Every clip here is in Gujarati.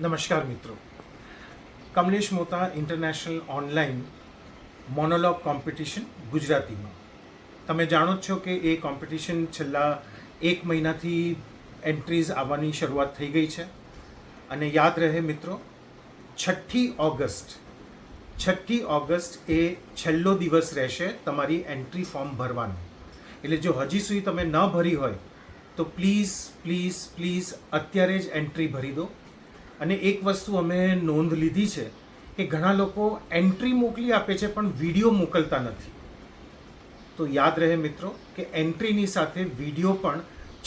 નમસ્કાર મિત્રો. Kamlesh Mota international online monologue competition ગુજરાતીમાં તમે જાણો જ છો કે એ કોમ્પિટિશન છેલ્લા 1 મહિનાથી એન્ટ્રીઝ આવવાની શરૂઆત થઈ ગઈ છે. અને યાદ રહે મિત્રો, 6ઠી ઓગસ્ટ એ છેલ્લો દિવસ રહેશે તમારી એન્ટ્રી ફોર્મ ભરવાનું. એટલે જો હજી સુધી તમે ન ભરી હોય તો પ્લીઝ પ્લીઝ પ્લીઝ અત્યારે જ એન્ટ્રી ભરી દો. અને એક વસ્તુ અમે નોંધ લીધી છે કે ઘણા લોકો એન્ટ્રી મોકલી આપે છે પણ વિડીયો મોકલતા નથી. તો યાદ રહે મિત્રો કે એન્ટ્રીની સાથે વિડીયો પણ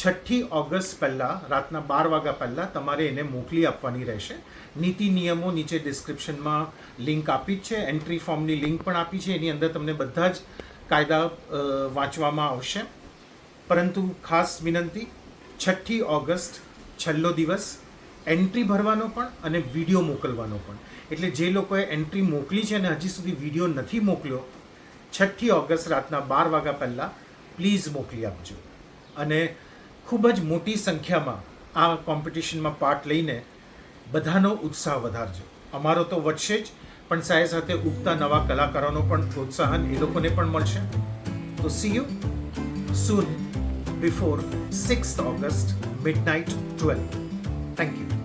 6ઠી ઓગસ્ટ પહેલાં રાતના 12 વાગ્યા પહેલાં તમારે એને મોકલી આપવાની રહેશે. નીતિ નિયમો નીચે ડિસ્ક્રિપ્શનમાં લિંક આપી જ છે, એન્ટ્રી ફોર્મની લિંક પણ આપી છે. એની અંદર તમને બધા જ કાયદા વાંચવામાં આવશે. પરંતુ ખાસ વિનંતી, 6ઠી ઓગસ્ટ છેલ્લો દિવસ, એન્ટ્રી ભરવાનો પણ અને વિડીયો મોકલવાનો પણ. એટલે જે લોકોએ એન્ટ્રી મોકલી છે અને હજી સુધી વિડીયો નથી મોકલ્યો, 6ઠી ઓગસ્ટ રાતના 12 વાગ્યા પહેલાં પ્લીઝ મોકલી આપજો. અને ખૂબ જ મોટી સંખ્યામાં આ કોમ્પિટિશનમાં પાર્ટ લઈને બધાનો ઉત્સાહ વધારજો. અમારો તો વધશે જ, પણ સાથે સાથે ઉગતા નવા કલાકારોનો પણ પ્રોત્સાહન એ લોકોને પણ મળશે. તો C you soon before 6th August midnight 12. Thank you.